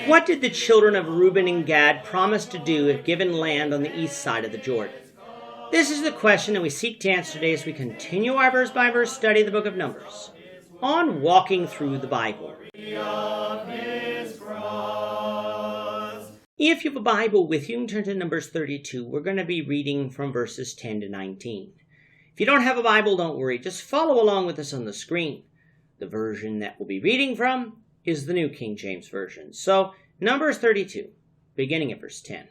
What did the children of Reuben and Gad promise to do if given land on the east side of the Jordan? This is the question that we seek to answer today as we continue our verse-by-verse study of the book of Numbers on Walking Through the Bible. If you have a Bible with you, turn to Numbers 32. We're going to be reading from verses 10 to 19. If you don't have a Bible, don't worry. Just follow along with us on the screen. The version that we'll be reading from is the New King James Version. So, Numbers 32, beginning at verse 10.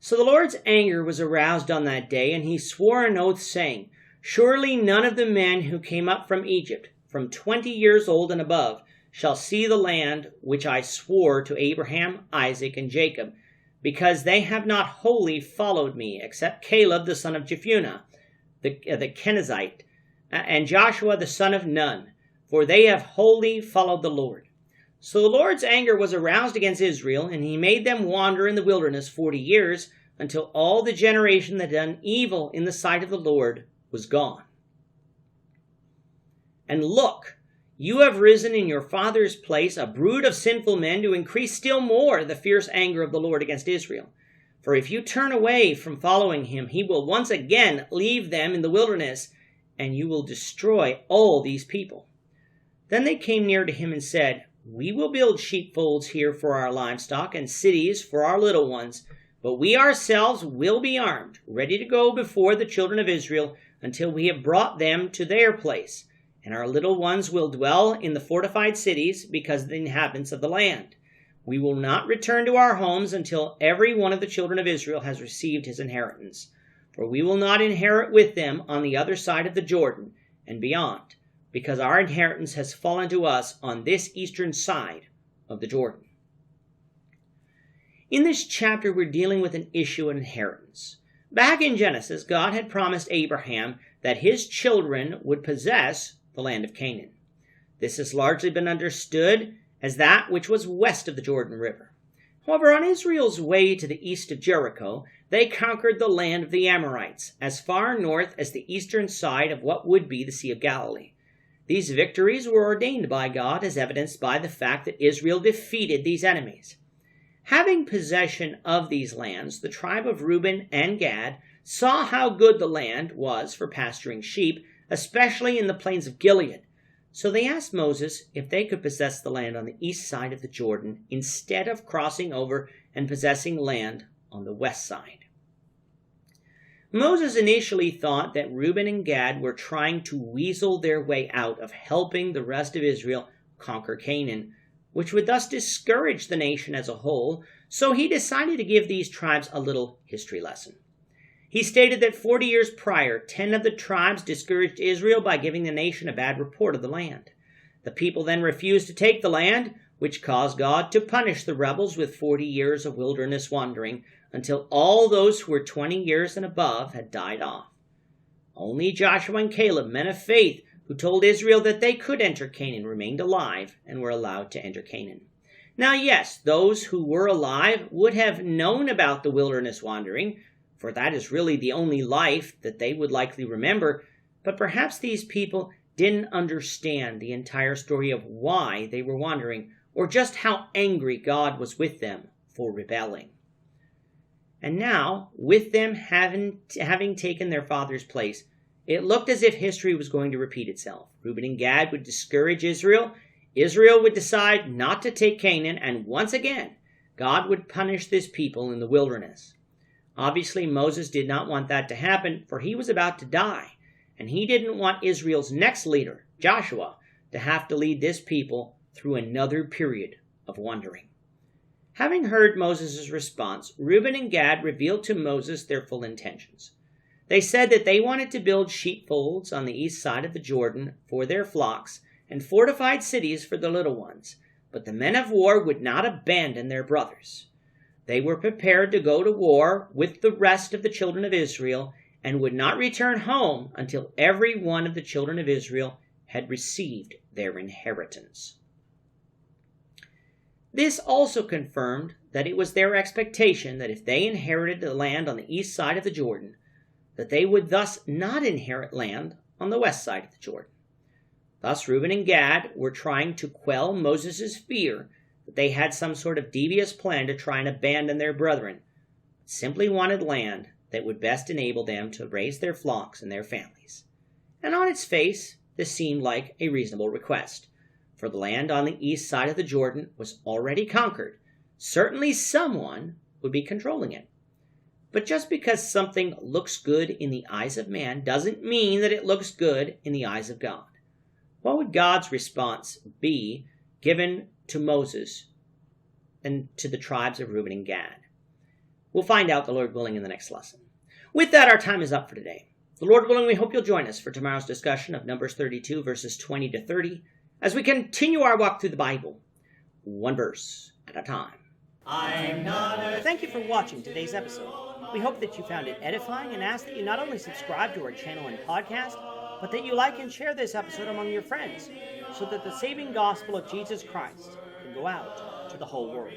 So the Lord's anger was aroused on that day, and he swore an oath, saying, Surely none of the men who came up from Egypt, from 20 years old and above, shall see the land which I swore to Abraham, Isaac, and Jacob, because they have not wholly followed me, except Caleb the son of Jephunneh, the Kenizzite, and Joshua the son of Nun, for they have wholly followed the Lord. So the Lord's anger was aroused against Israel, and he made them wander in the wilderness 40 years, until all the generation that had done evil in the sight of the Lord was gone. And look, you have risen in your father's place a brood of sinful men to increase still more the fierce anger of the Lord against Israel. For if you turn away from following him, he will once again leave them in the wilderness, and you will destroy all these people. Then they came near to him and said, We will build sheepfolds here for our livestock and cities for our little ones, but we ourselves will be armed, ready to go before the children of Israel until we have brought them to their place. And our little ones will dwell in the fortified cities because of the inhabitants of the land. We will not return to our homes until every one of the children of Israel has received his inheritance. For we will not inherit with them on the other side of the Jordan and beyond, because our inheritance has fallen to us on this eastern side of the Jordan. In this chapter, we're dealing with an issue of inheritance. Back in Genesis, God had promised Abraham that his children would possess the land of Canaan. This has largely been understood as that which was west of the Jordan River. However, on Israel's way to the east of Jericho, they conquered the land of the Amorites, as far north as the eastern side of what would be the Sea of Galilee. These victories were ordained by God, as evidenced by the fact that Israel defeated these enemies. Having possession of these lands, the tribe of Reuben and Gad saw how good the land was for pasturing sheep, especially in the plains of Gilead. So they asked Moses if they could possess the land on the east side of the Jordan instead of crossing over and possessing land on the west side. Moses initially thought that Reuben and Gad were trying to weasel their way out of helping the rest of Israel conquer Canaan, which would thus discourage the nation as a whole, so he decided to give these tribes a little history lesson. He stated that 40 years prior, 10 of the tribes discouraged Israel by giving the nation a bad report of the land. The people then refused to take the land, which caused God to punish the rebels with 40 years of wilderness wandering, until all those who were 20 years and above had died off. Only Joshua and Caleb, men of faith, who told Israel that they could enter Canaan, remained alive and were allowed to enter Canaan. Now, yes, those who were alive would have known about the wilderness wandering, for that is really the only life that they would likely remember, but perhaps these people didn't understand the entire story of why they were wandering, or just how angry God was with them for rebelling. And now, with them having taken their father's place, it looked as if history was going to repeat itself. Reuben and Gad would discourage Israel. Israel would decide not to take Canaan, and once again, God would punish this people in the wilderness. Obviously, Moses did not want that to happen, for he was about to die, and he didn't want Israel's next leader, Joshua, to have to lead this people through another period of wandering. Having heard Moses' response, Reuben and Gad revealed to Moses their full intentions. They said that they wanted to build sheepfolds on the east side of the Jordan for their flocks and fortified cities for the little ones, but the men of war would not abandon their brothers. They were prepared to go to war with the rest of the children of Israel and would not return home until every one of the children of Israel had received their inheritance. This also confirmed that it was their expectation that if they inherited the land on the east side of the Jordan, that they would thus not inherit land on the west side of the Jordan. Thus, Reuben and Gad were trying to quell Moses' fear that they had some sort of devious plan to try and abandon their brethren, but simply wanted land that would best enable them to raise their flocks and their families. And on its face, this seemed like a reasonable request, for the land on the east side of the Jordan was already conquered. Certainly someone would be controlling it. But just because something looks good in the eyes of man doesn't mean that it looks good in the eyes of God. What would God's response be given to Moses and to the tribes of Reuben and Gad? We'll find out, the Lord willing, in the next lesson. With that, our time is up for today. The Lord willing, we hope you'll join us for tomorrow's discussion of Numbers 32, verses 20 to 30, as we continue our walk through the Bible, one verse at a time. Thank you for watching today's episode. We hope that you found it edifying and ask that you not only subscribe to our channel and podcast, but that you like and share this episode among your friends, so that the saving gospel of Jesus Christ can go out to the whole world.